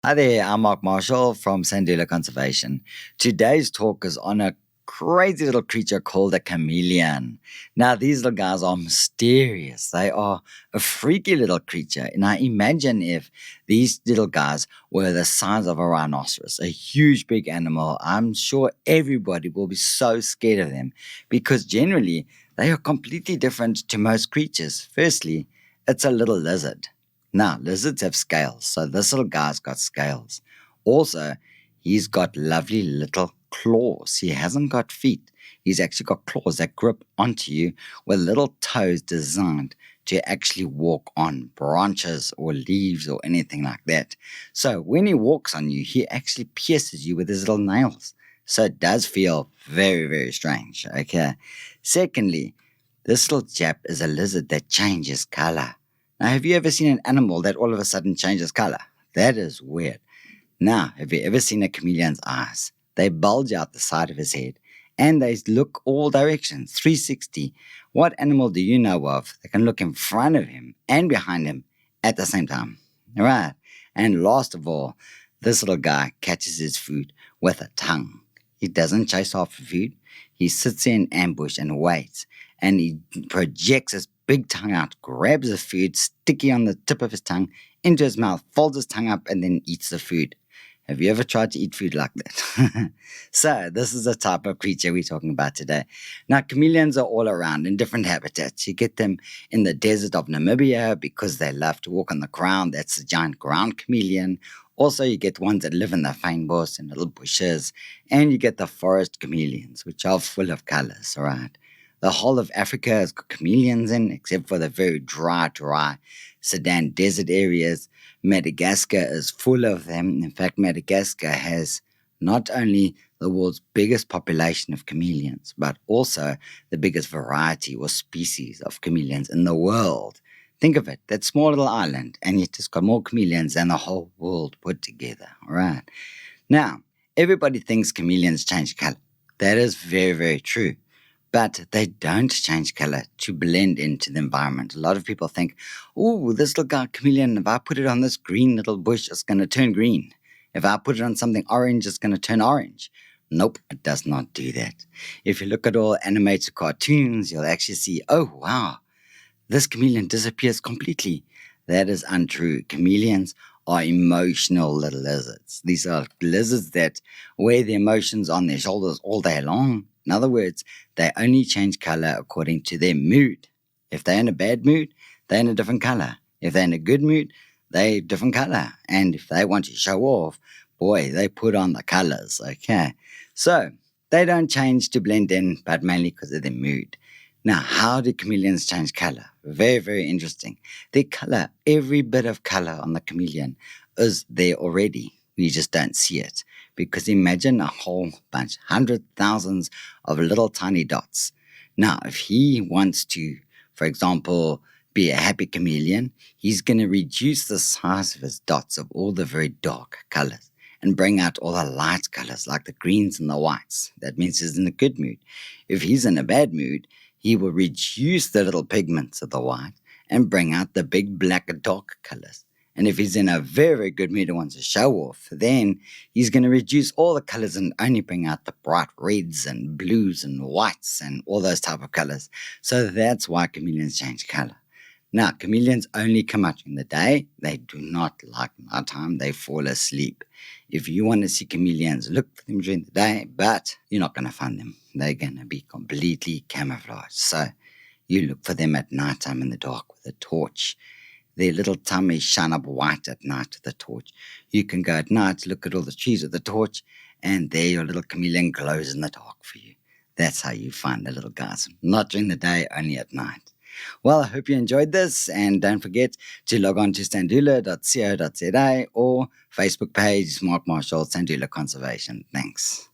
Hi there, I'm Mark Marshall from Sandula Conservation. Today's talk is on a crazy little creature called a chameleon. Now, these little guys are mysterious. They are a freaky little creature. Now, imagine if these little guys were the size of a rhinoceros, a huge, big animal. I'm sure everybody will be so scared of them because generally they are completely different to most creatures. Firstly, it's a little lizard. Now, lizards have scales, so this little guy's got scales. Also, he's got lovely little claws. He hasn't got feet. He's actually got claws that grip onto you with little toes designed to actually walk on branches or leaves or anything like that. So when he walks on you, he actually pierces you with his little nails. So it does feel very, very strange. Okay. Secondly, this little chap is a lizard that changes color. Now, have you ever seen an animal that all of a sudden changes color? That is weird. Now, have you ever seen a chameleon's eyes? They bulge out the side of his head and they look all directions, 360. What animal do you know of that can look in front of him and behind him at the same time? All right. And last of all, this little guy catches his food with a tongue. He doesn't chase after food. He sits in ambush and waits, and he projects his big tongue out, grabs the food sticky on the tip of his tongue into his mouth, folds his tongue up, and then eats the food. Have you ever tried to eat food like that? So, this is the type of creature we're talking about today. Now, chameleons are all around in different habitats. You get them in the desert of Namibia because they love to walk on the ground. That's the giant ground chameleon. Also, you get ones that live in the fynbos and little bushes. And you get the forest chameleons, which are full of colors, all right? The whole of Africa has got chameleons in, except for the very dry Sudan desert areas. Madagascar is full of them. In fact, Madagascar has not only the world's biggest population of chameleons, but also the biggest variety or species of chameleons in the world. Think of it, that small little island, and yet it's got more chameleons than the whole world put together. All right. Now, everybody thinks chameleons change color. That is very, very true. But they don't change color to blend into the environment. A lot of people think, oh, this little guy chameleon, if I put it on this green little bush, it's going to turn green. If I put it on something orange, it's going to turn orange. Nope, it does not do that. If you look at all animated cartoons, you'll actually see, oh, wow, this chameleon disappears completely. That is untrue. Chameleons are emotional little lizards. These are lizards that wear their emotions on their shoulders all day long. In other words, they only change color according to their mood. If they're in a bad mood, they're in a different color. If they're in a good mood, they're a different color. And if they want to show off, boy, they put on the colors, okay? So, they don't change to blend in, but mainly because of their mood. Now, how do chameleons change color? Very, very interesting. Their color, every bit of color on the chameleon is there already. You just don't see it. Because imagine a whole bunch, hundreds, thousands of little tiny dots. Now, if he wants to, for example, be a happy chameleon, he's going to reduce the size of his dots of all the very dark colors and bring out all the light colors like the greens and the whites. That means he's in a good mood. If he's in a bad mood, he will reduce the little pigments of the white and bring out the big black dark colors. And if he's in a very, very good mood and wants to show off, then he's going to reduce all the colors and only bring out the bright reds and blues and whites and all those type of colors. So that's why chameleons change color. Now, chameleons only come out during the day. They do not like nighttime. They fall asleep. If you want to see chameleons, look for them during the day, but you're not going to find them. They're going to be completely camouflaged. So you look for them at nighttime in the dark with a torch. Their little tummies shine up white at night with the torch. You can go at night, look at all the trees with the torch, and there your little chameleon glows in the dark for you. That's how you find the little guys. Not during the day, only at night. Well, I hope you enjoyed this, and don't forget to log on to standula.co.za or Facebook page Mark Marshall Sandula Conservation. Thanks.